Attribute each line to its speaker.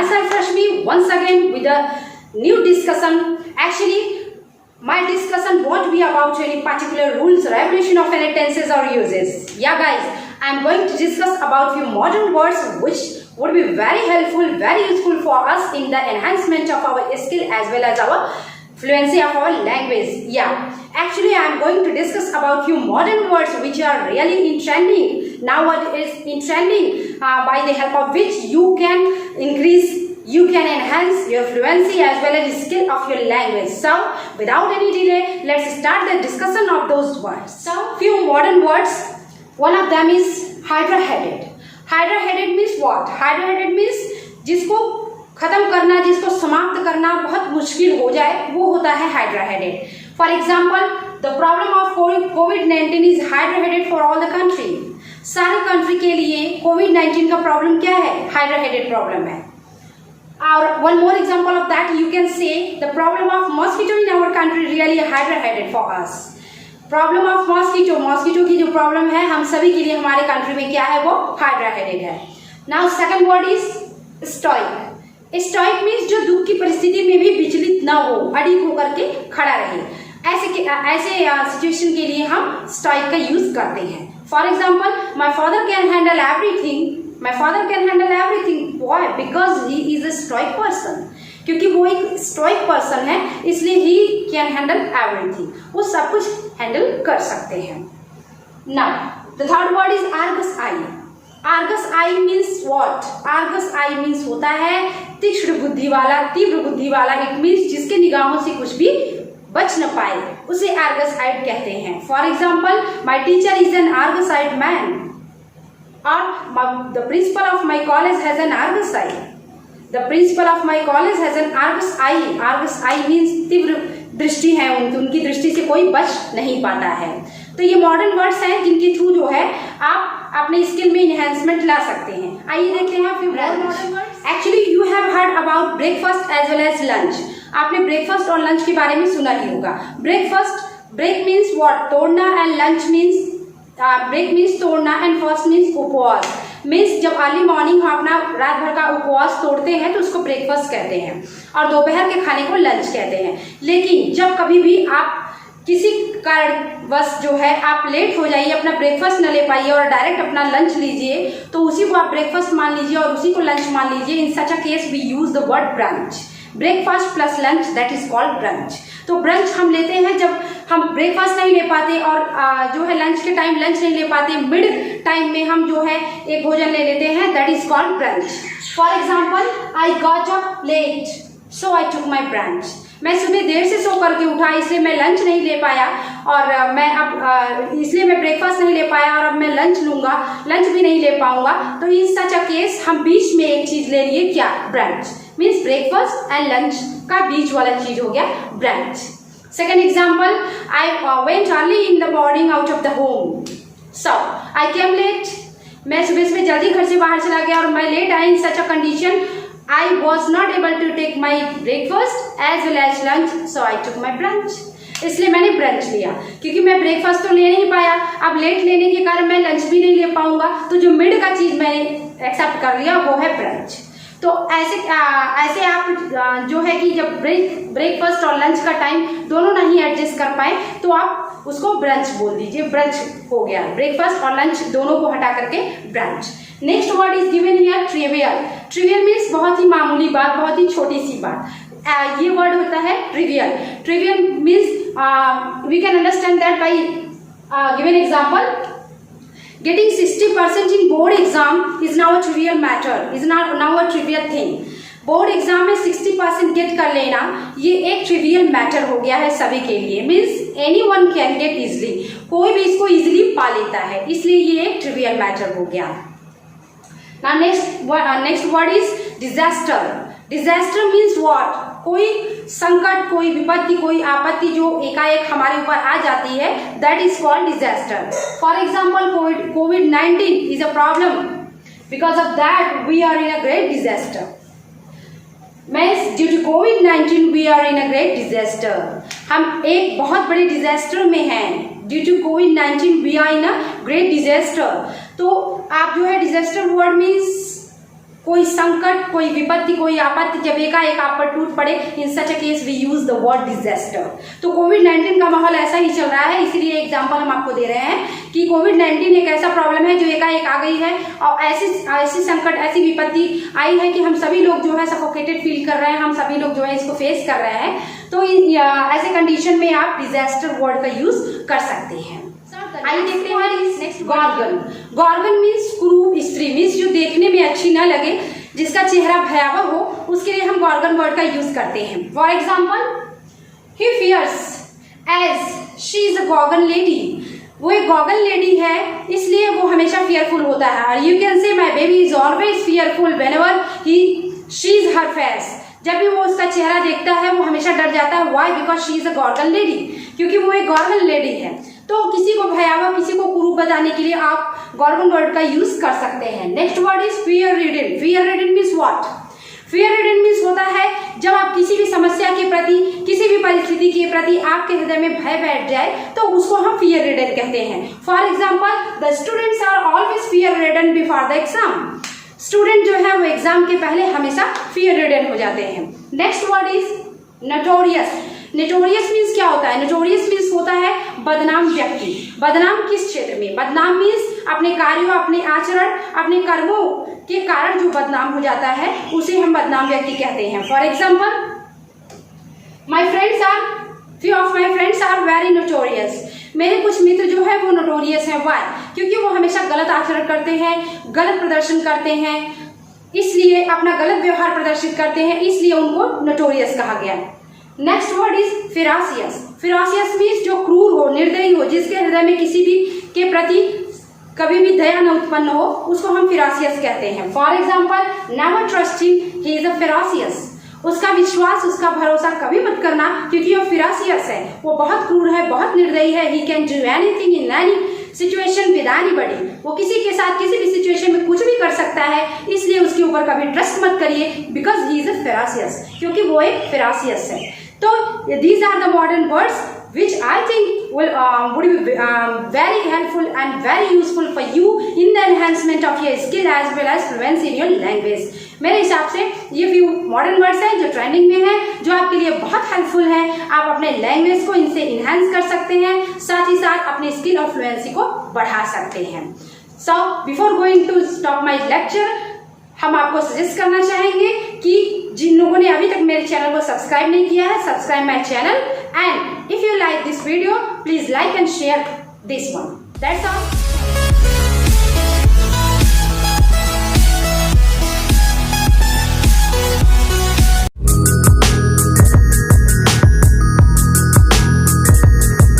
Speaker 1: myself Rashmi once again with a new discussion. Actually, my discussion won't be about any particular rules, regulation of any tenses or uses. Yeah guys, I am going to discuss about few modern words which would be very helpful, very useful for us in the enhancement of our skill as well as our fluency of our language. Yeah, actually I am going to discuss about few modern words which are really in trending nowadays, in trending by the help of which you can increase, you can enhance your fluency as well as the skill of your language. So without any delay, let's start the discussion of those words. So few modern words, one of them is hydra-headed. Hydra-headed means what? Hydra-headed means जिसको खत्म करना, जिसको समाप्त करना बहुत मुश्किल हो जाए, वो होता है hydra-headed. For example, the problem of covid is hydra-headed for all the country. सारे कंट्री के लिए कोविड-19 का प्रॉब्लम क्या है? हाइड्रा-हेडेड प्रॉब्लम है. और one more example of that you can say the problem of mosquito in our country really hydra-headed for us. Problem of mosquito, mosquito की जो प्रॉब्लम है हम सभी के लिए हमारे कंट्री में क्या है? वो हाइड्रा-हेडेड है. Now second word is stoic. Stoic means जो दुख की परिस्थिति में भी विचलित न हो, अडिग होकर के खड़ा रहे. ऐसे सिचुएशन के लिए हम स्टोइक का यूज करते हैं. For example, my father can handle everything. My father can handle everything. Why? Because he is a stoic person. क्योंकि वो एक स्टोइक पर्सन है, इसलिए ही कैन हैंडल एवरीथिंग. वो सब कुछ हैंडल कर सकते हैं. Now the third word is Argus eye. Argus eye means what? Argus eye means होता है तीक्ष्ण बुद्धि वाला, तीव्र बुद्धि वाला. इट मीन्स जिसके निगाहों से कुछ भी बच न पाए, उसे आर्गस आइड कहते हैं. For example, my teacher is an Argus eyed man. और the principal of my college has an Argus eye. The principal of my college has an Argus eye. Argus eye means तीव्र दृष्टि है उनकी, उनकी दृष्टि से कोई बच नहीं पाता है. तो ये मॉडर्न वर्ड्स हैं जिनके थ्रू जो है आप अपने स्किल में इनहेंसमेंट ला सकते हैं. आइए देखते हैं फिर modern words. Actually you have heard about breakfast as well as lunch. आपने ब्रेकफास्ट और लंच के बारे में सुना ही होगा. Breakfast, break means what? तोड़ना. And lunch means, break means तोड़ना एंड फास्ट मीन्स उपवास. मीन्स जब अर्ली मॉर्निंग हम अपना रात भर का उपवास तोड़ते हैं तो उसको ब्रेकफास्ट कहते हैं, और दोपहर के खाने को लंच कहते हैं. लेकिन जब कभी भी आप किसी कारणवश जो है आप लेट हो जाइए, अपना ब्रेकफास्ट न ले पाइए और डायरेक्ट अपना लंच लीजिए, तो उसी को आप ब्रेकफास्ट मान लीजिए और उसी को लंच मान लीजिए. In such a case we use the word brunch. Breakfast plus lunch, that is called brunch. तो ब्रंच हम लेते हैं जब हम ब्रेकफास्ट नहीं ले पाते और जो है लंच के टाइम लंच नहीं ले पाते, मिड टाइम में हम जो है एक भोजन ले लेते हैं, that is called brunch. For example, I got up late so I took my brunch. मैं सुबह देर से सो करके उठा, इसलिए मैं लंच नहीं ले पाया, और मैं अब इसलिए मैं ब्रेकफास्ट नहीं ले पाया और अब मैं लंच लूंगा, लंच भी नहीं ले पाऊंगा. तो इन सच अ केस हम बीच में एक चीज ले लिए, क्या? Brunch. Means breakfast and lunch का बीच वाला चीज हो गया brunch. Second example, I went early in the morning out of the home so I came late. मैं सुबह सुबह जल्दी घर से बाहर चला गया और मैं लेट आई. In such a condition I was not able to take my breakfast as well as lunch, so I took my brunch. इसलिए मैंने ब्रंच लिया, क्योंकि मैं ब्रेकफास्ट तो ले नहीं पाया, अब लेट लेने के कारण मैं लंच भी नहीं ले पाऊंगा, तो जो मिड का चीज मैंने एक्सेप्ट कर लिया वो है ब्रंच. तो ऐसे आप जो है कि जब ब्रेकफास्ट और लंच का टाइम दोनों नहीं एडजस्ट कर पाए तो आप उसको ब्रंच बोल दीजिए. ब्रंच हो गया, ब्रेकफास्ट और लंच दोनों को हटा करके brunch. Next word is given here trivial. Trivial means बहुत ही मामूली बात, बहुत ही छोटी सी बात. ये वर्ड होता है trivial. Trivial means we can understand that by given example. Getting 60% in board exam is now a trivial matter, is now a trivial thing. Board exam में 60% गेट कर लेना ये एक ट्रिवियल मैटर हो गया है सभी के लिए. Means any one can get easily, कोई भी इसको इजिली पा लेता है, इसलिए ये एक ट्रिवियल मैटर हो गया. Now next word is disaster. Disaster means what? कोई संकट, कोई विपत्ति, कोई आपत्ति जो एकाएक हमारे ऊपर आ जाती है, that is called disaster. For example, COVID-19 is a problem. Because of that, we are in a great disaster. Means due to COVID-19 we are in a great disaster. हम एक बहुत बड़े डिजास्टर में हैं. Due to COVID-19 we are in a great disaster. तो आप जो है डिजास्टर वर्ड मीन्स कोई संकट, कोई विपत्ति, कोई आपत्ति जब एकाएक आप पर टूट पड़े, in such a case we use the word disaster. तो कोविड-19 का माहौल ऐसा ही चल रहा है, इसीलिए एग्जांपल हम आपको दे रहे हैं कि कोविड-19 एक ऐसा प्रॉब्लम है जो एकाएक आ गई है और ऐसी संकट, ऐसी विपत्ति आई है कि हम सभी लोग जो है सफोकेटेड फील कर रहे हैं, हम सभी लोग जो है इसको फेस कर रहे हैं। तो ऐसे कंडीशन में आप डिजास्टर वर्ड का यूज कर सकते हैं। आइए देखते हैं नेक्स्ट गॉर्गन। गॉर्गन मीन्स क्रूर स्त्री, मीन्स जो देखने में अच्छी न लगे, जिसका चेहरा भयावह हो, उसके लिए हम गॉर्गन वर्ड का यूज करते हैं। For example, he fears as she is a gorgon lady. वो एक गॉर्गन लेडी है, इसलिए वो हमेशा फियरफुल होता है। यू कैन से my baby is always fearful whenever she is her face. जब भी वो उसका चेहरा देखता है वो हमेशा डर जाता है। Why? Because she is a gorgon lady, क्योंकि वो एक गॉर्गन लेडी है। तो किसी को भयावह, किसी को कुरूप बताने के लिए आप गॉर्गन वर्ड का यूज कर सकते हैं। Next word is fear ridden. Fear ridden means what? Fear ridden means होता है जब आप किसी भी समस्या के प्रति, किसी भी परिस्थिति के प्रति आपके हृदय में भय बैठ जाए, तो उसको हम फियर रिडन कहते हैं। For example, the students are always fear ridden before the exam. Student जो है वो एग्जाम के पहले हमेशा फियर रिडन हो जाते हैं। Next word is notorious. Notorious means क्या होता है? नोटोरियस मीन्स होता है बदनाम व्यक्ति। बदनाम किस क्षेत्र में? बदनाम मीन्स अपने कार्यों, अपने आचरण, अपने कर्मों के कारण जो बदनाम हो जाता है उसे हम बदनाम व्यक्ति कहते हैं। For example, few of my friends are very notorious। मेरे कुछ मित्र जो है वो नोटोरियस है। वाई? क्योंकि वो हमेशा गलत आचरण करते हैं, गलत प्रदर्शन करते हैं, इसलिए अपना गलत व्यवहार प्रदर्शित करते हैं, इसलिए उनको नोटोरियस कहा गया। Next word is ferocious. Ferocious means जो क्रूर हो, निर्दयी हो, जिसके हृदय में किसी भी के प्रति कभी भी दया न उत्पन्न हो, उसको हम फिरासियस कहते हैं। For example, never trust him, he is a ferocious. उसका विश्वास, उसका भरोसा कभी मत करना, क्योंकि वो फिरासियस है, वो बहुत क्रूर है, बहुत निर्दयी है। He can do anything in any situation with anybody. वो किसी के साथ किसी भी सिचुएशन में कुछ भी कर सकता है, इसलिए उसके ऊपर कभी ट्रस्ट मत करिए, बिकॉज ही इज अ फिरासियस, क्योंकि वो एक फिरासियस है। तो these are the modern words which I think would be very helpful and very useful for you in the enhancement of your skill as well as fluency in your language। मेरे हिसाब से ये few modern words हैं जो trending में हैं, जो आपके लिए बहुत हेल्पफुल हैं। आप अपने लैंग्वेज को इनसे इनहेंस कर सकते हैं, साथ ही साथ अपनी स्किल और फ्लुएंसी को बढ़ा सकते हैं। So before going to stop my lecture, हम आपको सजेस्ट करना चाहेंगे कि जिन लोगों ने अभी तक मेरे चैनल को सब्सक्राइब नहीं किया है, subscribe my channel, and if you like this video please like and share this one. That's all.